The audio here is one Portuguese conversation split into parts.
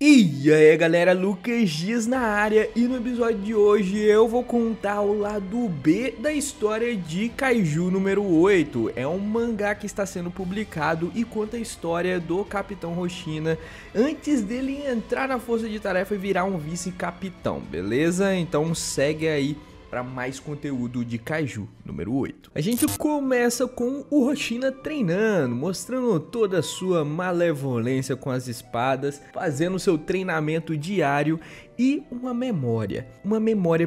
E aí galera, Lucas Dias na área, e no episódio de hoje eu vou contar o lado B da história de Kaiju número 8. É um mangá que está sendo publicado e conta a história do Capitão Roshina antes dele entrar na força de tarefa e virar um vice-capitão, beleza? Então segue aí para mais conteúdo de Kaiju número 8. A gente começa com o Roshina treinando, mostrando toda a sua malevolência com as espadas, fazendo seu treinamento diário e uma memória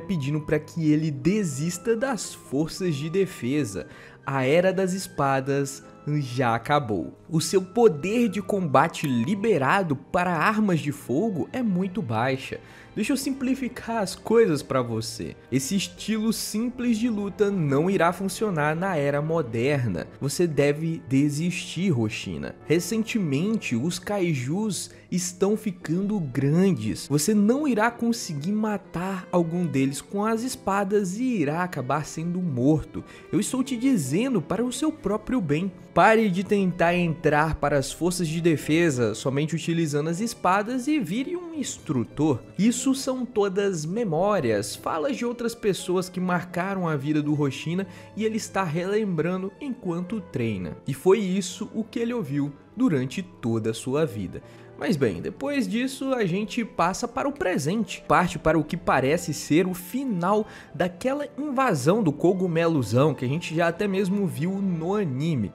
pedindo para que ele desista das forças de defesa. A Era das Espadas já acabou. O seu poder de combate liberado para armas de fogo é muito baixa. Deixa eu simplificar as coisas para você. Esse estilo simples de luta não irá funcionar na era moderna. Você deve desistir, Roshina. Recentemente, os kaijus estão ficando grandes. Você não irá conseguir matar algum deles com as espadas e irá acabar sendo morto. Eu estou te dizendo para o seu próprio bem. Pare de tentar entrar para as forças de defesa somente utilizando as espadas e vire um instrutor. Isso são todas memórias, falas de outras pessoas que marcaram a vida do Roshina e ele está relembrando enquanto treina. E foi isso o que ele ouviu durante toda a sua vida. Mas bem, depois disso a gente passa para o presente, parte para o que parece ser o final daquela invasão do cogumelozão que a gente já até mesmo viu no anime.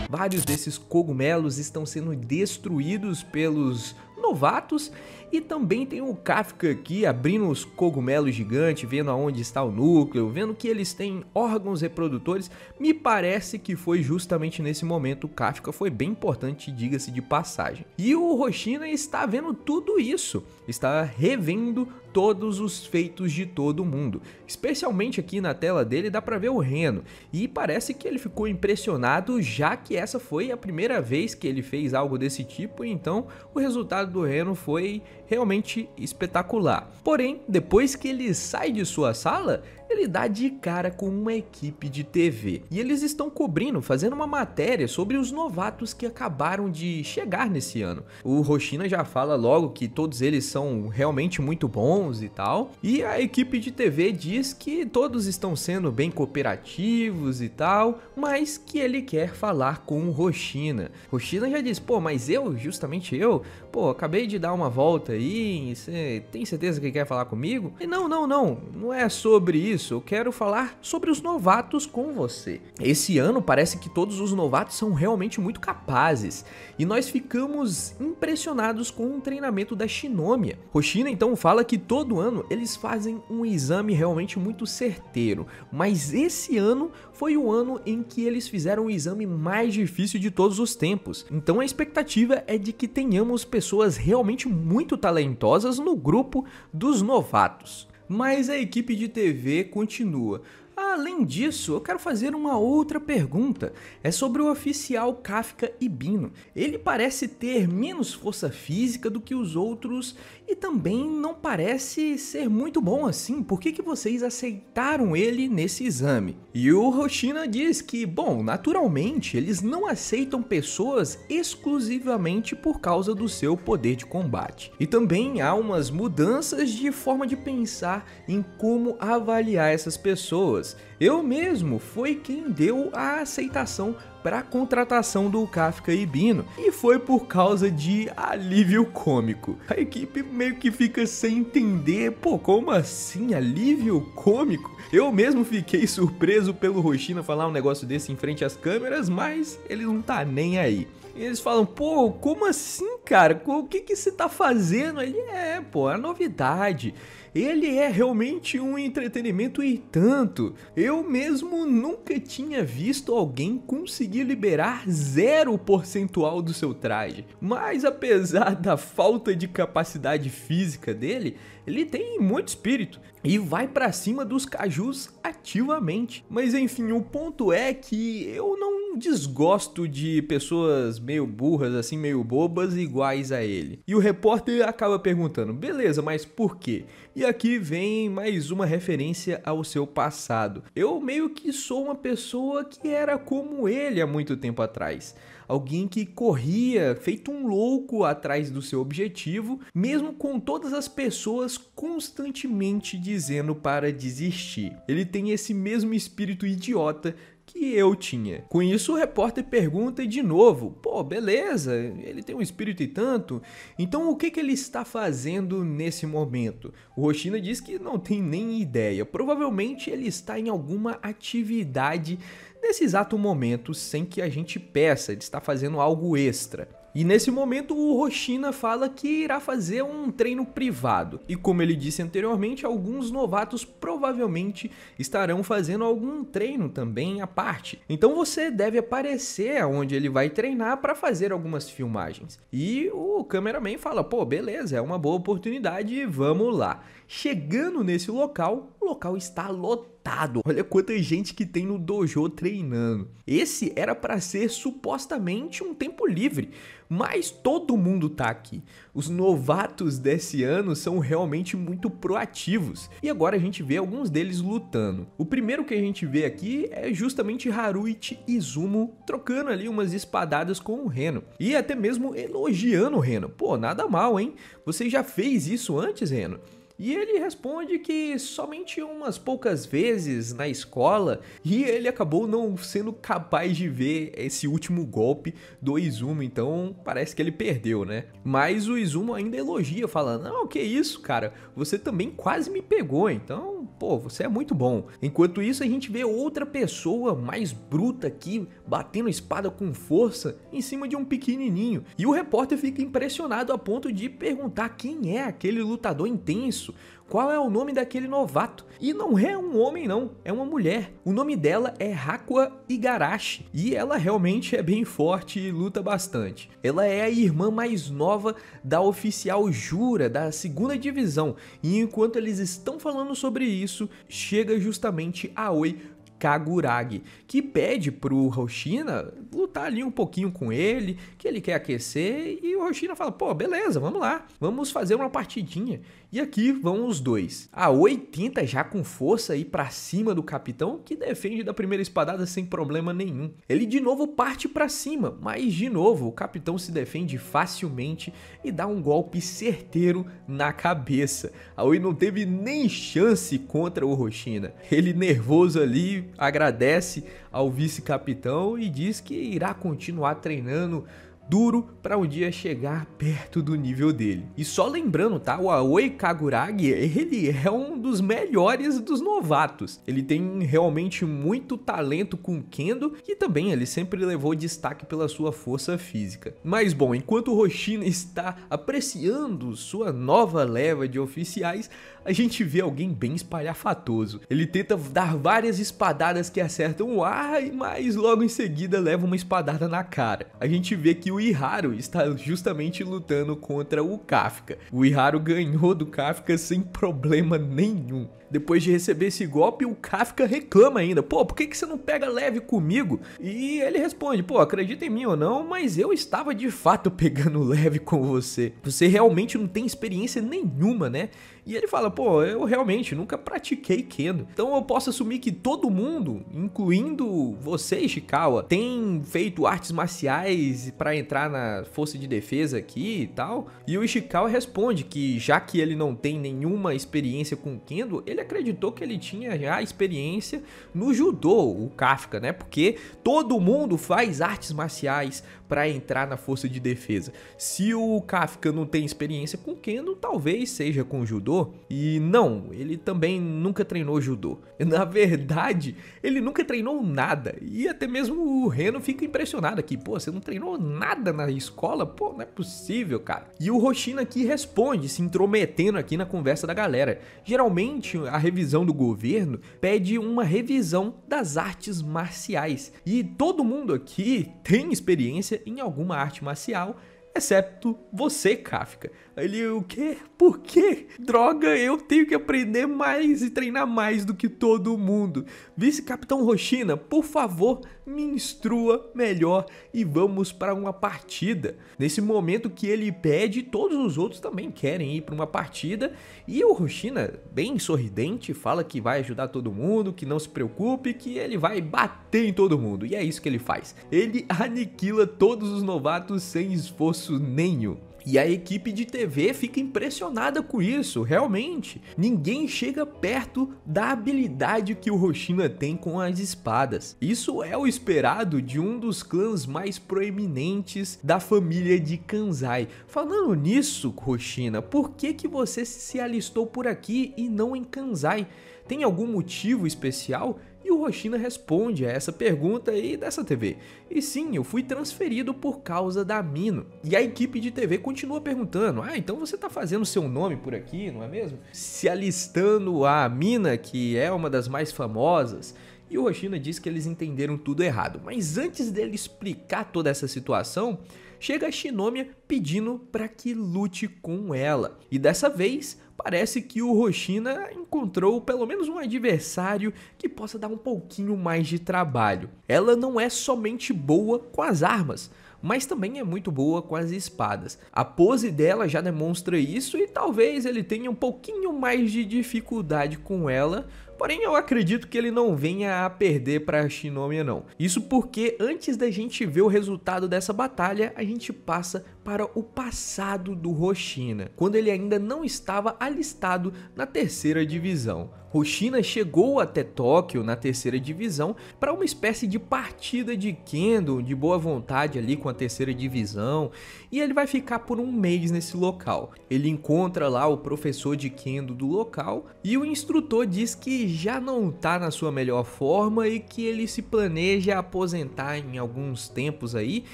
Vários desses cogumelos estão sendo destruídos pelos novatos e também tem o Kafka aqui abrindo os cogumelos gigantes, vendo aonde está o núcleo, vendo que eles têm órgãos reprodutores. Me parece que foi justamente nesse momento o Kafka foi bem importante, diga-se de passagem. E o Roshina está vendo tudo isso, está revendo todos os feitos de todo mundo. Especialmente aqui na tela dele dá pra ver o Reno, e parece que ele ficou impressionado, já que essa foi a primeira vez que ele fez algo desse tipo, então o resultado do Reno foi realmente espetacular. Porém, depois que ele sai de sua sala, ele dá de cara com uma equipe de TV. E eles estão cobrindo, fazendo uma matéria sobre os novatos que acabaram de chegar nesse ano. O Roshina já fala logo que todos eles são realmente muito bons e tal. E a equipe de TV diz que todos estão sendo bem cooperativos e tal, mas que ele quer falar com o Roshina. Roshina já diz, pô, mas justamente eu, acabei de dar uma volta aí, você tem certeza que quer falar comigo? E não é sobre isso. Eu quero falar sobre os novatos com você. Esse ano parece que todos os novatos são realmente muito capazes e nós ficamos impressionados com o treinamento da Shinomiya. Roshina então fala que todo ano eles fazem um exame realmente muito certeiro, mas esse ano foi o ano em que eles fizeram o exame mais difícil de todos os tempos. Então a expectativa é de que tenhamos pessoas realmente muito talentosas no grupo dos novatos. Mas a equipe de TV continua. Além disso, eu quero fazer uma outra pergunta. É sobre o oficial Kafka Ibino. Ele parece ter menos força física do que os outros e também não parece ser muito bom assim. Por que vocês aceitaram ele nesse exame? E o Roshina diz que, bom, naturalmente eles não aceitam pessoas exclusivamente por causa do seu poder de combate. E também há umas mudanças de forma de pensar em como avaliar essas pessoas. Eu mesmo foi quem deu a aceitação para a contratação do Kafka Ibino e foi por causa de alívio cômico. A equipe meio que fica sem entender, como assim alívio cômico? Eu mesmo fiquei surpreso pelo Roshina falar um negócio desse em frente às câmeras, mas ele não tá nem aí. E eles falam, como assim, cara? O que você tá fazendo? Ele é novidade. Ele é realmente um entretenimento e tanto. Eu mesmo nunca tinha visto alguém conseguir liberar 0% do seu traje. Mas apesar da falta de capacidade física dele, ele tem muito espírito e vai pra cima dos kaijus ativamente. Mas enfim, o ponto é que eu não um desgosto de pessoas meio burras, assim, meio bobas, iguais a ele. E o repórter acaba perguntando, beleza, mas por quê? E aqui vem mais uma referência ao seu passado. Eu meio que sou uma pessoa que era como ele há muito tempo atrás. Alguém que corria feito um louco atrás do seu objetivo, mesmo com todas as pessoas constantemente dizendo para desistir. Ele tem esse mesmo espírito idiota que eu tinha. Com isso, o repórter pergunta de novo, pô, beleza, ele tem um espírito e tanto, então o que ele está fazendo nesse momento? O Hoshina diz que não tem nem ideia, provavelmente ele está em alguma atividade nesse exato momento, sem que a gente peça, ele está fazendo algo extra. E nesse momento o Hoshina fala que irá fazer um treino privado. E como ele disse anteriormente, alguns novatos provavelmente estarão fazendo algum treino também à parte. Então você deve aparecer onde ele vai treinar para fazer algumas filmagens. E o cameraman fala, pô, beleza, é uma boa oportunidade, vamos lá. Chegando nesse local, o local está lotado. Olha quanta gente que tem no dojo treinando. Esse era para ser supostamente um tempo livre, mas todo mundo tá aqui. Os novatos desse ano são realmente muito proativos. E agora a gente vê alguns deles lutando. O primeiro que a gente vê aqui é justamente Haruichi Izumo trocando ali umas espadadas com o Reno. E até mesmo elogiando o Reno. Pô, nada mal, hein? Você já fez isso antes, Reno? E ele responde que somente umas poucas vezes na escola e ele acabou não sendo capaz de ver esse último golpe do Izumo, então parece que ele perdeu, né? Mas o Izumo ainda elogia, falando, não, que isso, cara, você também quase me pegou, então, pô, você é muito bom. Enquanto isso, a gente vê outra pessoa mais bruta aqui, batendo espada com força em cima de um pequenininho. E o repórter fica impressionado a ponto de perguntar quem é aquele lutador intenso. Qual é o nome daquele novato? E não é um homem não, é uma mulher. O nome dela é Hakuya Igarashi e ela realmente é bem forte e luta bastante. Ela é a irmã mais nova da oficial Jura, da 2ª divisão. E enquanto eles estão falando sobre isso, chega justamente Aoi Kaguragi, que pede pro Hoshina lutar ali um pouquinho com ele, que ele quer aquecer, e o Hoshina fala, pô, beleza, vamos lá, vamos fazer uma partidinha. E aqui vão os dois. A Aoi tenta já com força ir pra cima do capitão, que defende da primeira espadada sem problema nenhum. Ele de novo parte pra cima, mas de novo o capitão se defende facilmente e dá um golpe certeiro na cabeça. A Aoi não teve nem chance contra o Hoshina. Ele nervoso ali, agradece ao vice-capitão e diz que irá continuar treinando duro para um dia chegar perto do nível dele. E só lembrando, tá? O Aoi Kaguragi, ele é um dos melhores dos novatos. Ele tem realmente muito talento com Kendo e também ele sempre levou destaque pela sua força física. Mas bom, enquanto o Hoshina está apreciando sua nova leva de oficiais, a gente vê alguém bem espalhafatoso. Ele tenta dar várias espadadas que acertam o ar, mas logo em seguida leva uma espadada na cara. A gente vê que o Iharu está justamente lutando contra o Kafka. O Iharu ganhou do Kafka sem problema nenhum. Depois de receber esse golpe, o Kafka reclama ainda. Pô, por que você não pega leve comigo? E ele responde, pô, acredita em mim ou não, mas eu estava de fato pegando leve com você. Você realmente não tem experiência nenhuma, né? E ele fala, pô, eu realmente nunca pratiquei Kendo. Então eu posso assumir que todo mundo, incluindo você, Ishikawa, tem feito artes marciais para entrar na força de defesa aqui e tal. E o Ishikawa responde que já que ele não tem nenhuma experiência com Kendo, ele acreditou que ele tinha já experiência no judô, o Kafka, né? Porque todo mundo faz artes marciais para entrar na força de defesa. Se o Kafka não tem experiência com Kendo, talvez seja com judô. E não, ele também nunca treinou judô. Na verdade, ele nunca treinou nada. E até mesmo o Reno fica impressionado aqui. Pô, você não treinou nada na escola? Pô, não é possível, cara. E o Hoshina aqui responde, se intrometendo aqui na conversa da galera. Geralmente, a revisão do governo pede uma revisão das artes marciais. E todo mundo aqui tem experiência em alguma arte marcial, exceto você, Kafka. Ele, o quê? Por quê? Droga, eu tenho que aprender mais e treinar mais do que todo mundo. Vice-Capitão Roshina, por favor, me instrua melhor e vamos para uma partida. Nesse momento que ele pede, todos os outros também querem ir para uma partida. E o Roshina, bem sorridente, fala que vai ajudar todo mundo, que não se preocupe, que ele vai bater em todo mundo. E é isso que ele faz. Ele aniquila todos os novatos sem esforço nenhum. E a equipe de TV fica impressionada com isso, realmente. Ninguém chega perto da habilidade que o Roshina tem com as espadas. Isso é o esperado de um dos clãs mais proeminentes da família de Kansai. Falando nisso, Roshina, por que você se alistou por aqui e não em Kansai? Tem algum motivo especial? E o Roshina responde a essa pergunta aí dessa TV. E sim, eu fui transferido por causa da Mino. E a equipe de TV continua perguntando, então você tá fazendo seu nome por aqui, não é mesmo? Se alistando a Mina, que é uma das mais famosas. E o Roshina diz que eles entenderam tudo errado. Mas antes dele explicar toda essa situação, chega a Shinomiya pedindo para que lute com ela. E dessa vez, parece que o Roshina encontrou pelo menos um adversário que possa dar um pouquinho mais de trabalho. Ela não é somente boa com as armas, mas também é muito boa com as espadas. A pose dela já demonstra isso e talvez ele tenha um pouquinho mais de dificuldade com ela. Porém, eu acredito que ele não venha a perder para Shinomiya não. Isso porque antes da gente ver o resultado dessa batalha, a gente passa para o passado do Roshina, quando ele ainda não estava alistado na terceira divisão. Roshina chegou até Tóquio na terceira divisão para uma espécie de partida de Kendo, de boa vontade ali com a terceira divisão, e ele vai ficar por um mês nesse local. Ele encontra lá o professor de Kendo do local e o instrutor diz que já não está na sua melhor forma e que ele se planeja aposentar em alguns tempos aí,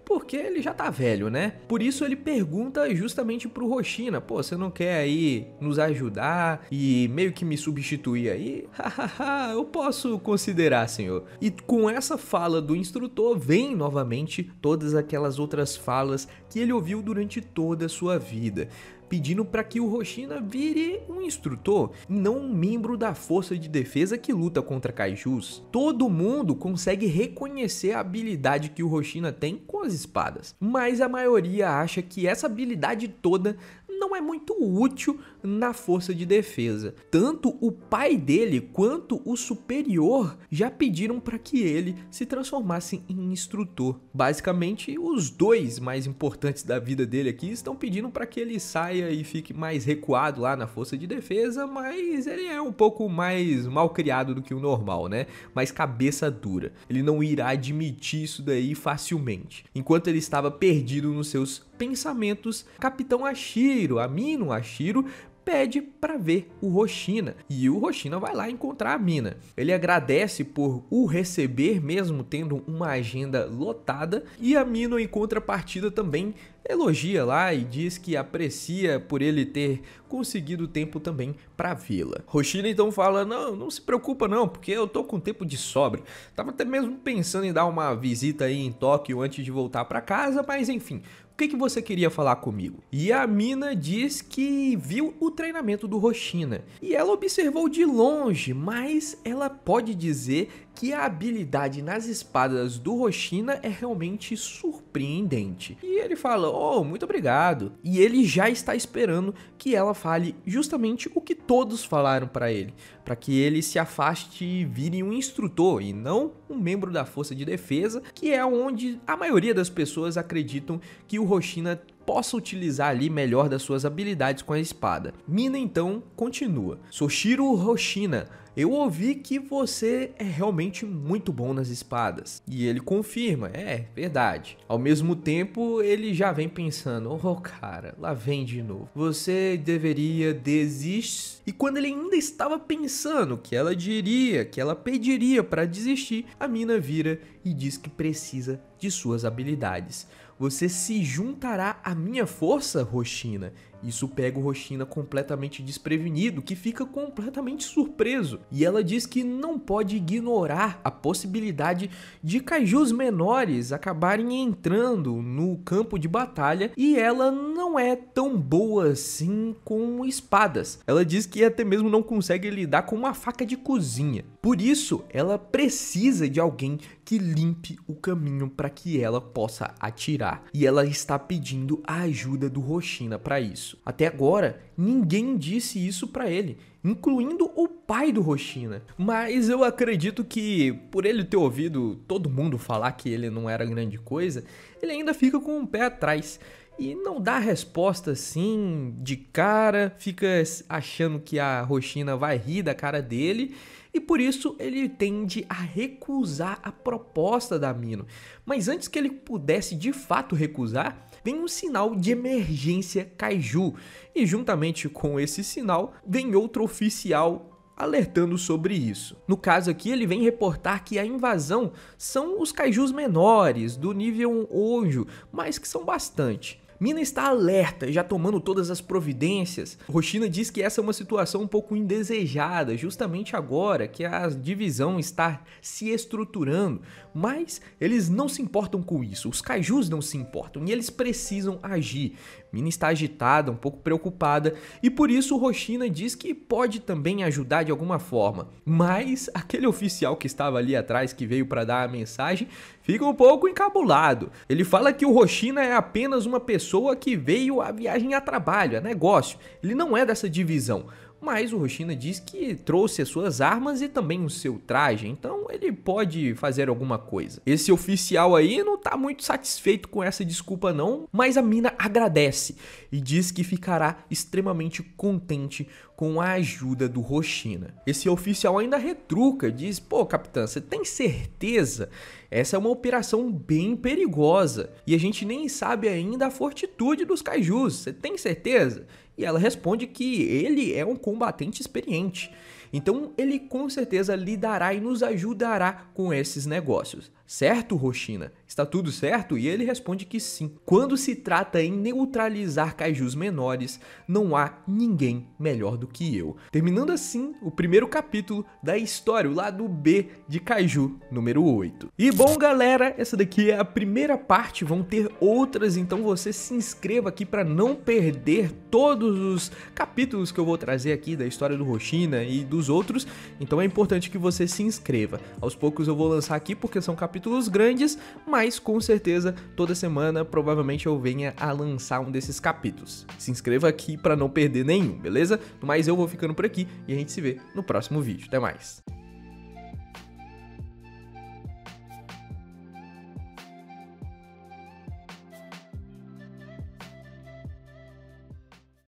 porque ele já tá velho, né? Por isso ele pergunta justamente pro Roshina, pô, você não quer aí nos ajudar e meio que me substituir aí? Hahaha, eu posso considerar, senhor. E com essa fala do instrutor, vem novamente todas aquelas outras falas que ele ouviu durante toda a sua vida, pedindo para que o Roshina vire um instrutor e não um membro da força de defesa que luta contra kaijus. Todo mundo consegue reconhecer a habilidade que o Roshina tem com as espadas, mas a maioria acha que essa habilidade toda não é muito útil na força de defesa. Tanto o pai dele quanto o superior já pediram para que ele se transformasse em instrutor. Basicamente, os dois mais importantes da vida dele aqui estão pedindo para que ele saia e fique mais recuado lá na força de defesa, mas ele é um pouco mais mal criado do que o normal, né? Mais cabeça dura. Ele não irá admitir isso daí facilmente. Enquanto ele estava perdido nos seus pensamentos, Capitão Ashiro, Amino Ashiro, pede para ver o Roshina e o Roshina vai lá encontrar a Mina. Ele agradece por o receber mesmo tendo uma agenda lotada e a Mina em contrapartida também elogia lá e diz que aprecia por ele ter conseguido tempo também para vê-la. Roshina então fala, não se preocupa não, porque eu tô com tempo de sobra. Tava até mesmo pensando em dar uma visita aí em Tóquio antes de voltar para casa, mas enfim, o que você queria falar comigo? E a Mina diz que viu o treinamento do Roshina e ela observou de longe, mas ela pode dizer que a habilidade nas espadas do Roshina é realmente surpreendente. E ele fala, muito obrigado. E ele já está esperando que ela fale justamente o que todos falaram para ele, para que ele se afaste e vire um instrutor e não um membro da força de defesa, que é onde a maioria das pessoas acreditam que o Roshina possa utilizar ali melhor das suas habilidades com a espada. Mina então continua. Soshiro Roshina, eu ouvi que você é realmente muito bom nas espadas. E ele confirma, é verdade. Ao mesmo tempo, ele já vem pensando, cara, lá vem de novo. Você deveria desistir. E quando ele ainda estava pensando que ela diria, que ela pediria para desistir, a Mina vira e diz que precisa de suas habilidades. Você se juntará à minha força, Roshina? Isso pega o Roshina completamente desprevenido, que fica completamente surpreso. E ela diz que não pode ignorar a possibilidade de kaijus menores acabarem entrando no campo de batalha, e ela não é tão boa assim com espadas. Ela diz que até mesmo não consegue lidar com uma faca de cozinha. Por isso, ela precisa de alguém que limpe o caminho para que ela possa atirar. E ela está pedindo a ajuda do Roshina para isso. Até agora, ninguém disse isso para ele, incluindo o pai do Roshina. Mas eu acredito que, por ele ter ouvido todo mundo falar que ele não era grande coisa, ele ainda fica com o pé atrás. E não dá resposta assim de cara, fica achando que a Roshina vai rir da cara dele, e por isso ele tende a recusar a proposta da Mino. Mas antes que ele pudesse de fato recusar, vem um sinal de emergência kaiju, e juntamente com esse sinal vem outro oficial alertando sobre isso. No caso aqui, ele vem reportar que a invasão são os kaijus menores, do nível Onjo, mas que são bastante. Mina está alerta, já tomando todas as providências. Roshina diz que essa é uma situação um pouco indesejada, justamente agora que a divisão está se estruturando, mas eles não se importam com isso, os kaijus não se importam e eles precisam agir. Mina está agitada, um pouco preocupada, e por isso Roshina diz que pode também ajudar de alguma forma. Mas aquele oficial que estava ali atrás, que veio para dar a mensagem, fica um pouco encabulado. Ele fala que o Roshina é apenas uma pessoa que veio a viagem a trabalho, a negócio. Ele não é dessa divisão. Mas o Roshina diz que trouxe as suas armas e também o seu traje, então ele pode fazer alguma coisa. Esse oficial aí não tá muito satisfeito com essa desculpa não, mas a Mina agradece e diz que ficará extremamente contente com a ajuda do Roshina. Esse oficial ainda retruca, diz: pô, capitã, você tem certeza? Essa é uma operação bem perigosa e a gente nem sabe ainda a fortitude dos kaijus, você tem certeza? E ela responde que ele é um combatente experiente, então ele com certeza lidará e nos ajudará com esses negócios. Certo, Roshina? Está tudo certo? E ele responde que sim. Quando se trata em neutralizar kaijus menores, não há ninguém melhor do que eu. Terminando assim o primeiro capítulo da história, o lado B de Kaiju número 8. E bom, galera, essa daqui é a primeira parte, vão ter outras, então você se inscreva aqui para não perder todos os capítulos que eu vou trazer aqui da história do Roshina e dos outros, então é importante que você se inscreva. Aos poucos eu vou lançar aqui porque são capítulos grandes, mas com certeza toda semana provavelmente eu venha a lançar um desses capítulos. Se inscreva aqui para não perder nenhum, beleza? Mas eu vou ficando por aqui e a gente se vê no próximo vídeo. Até mais!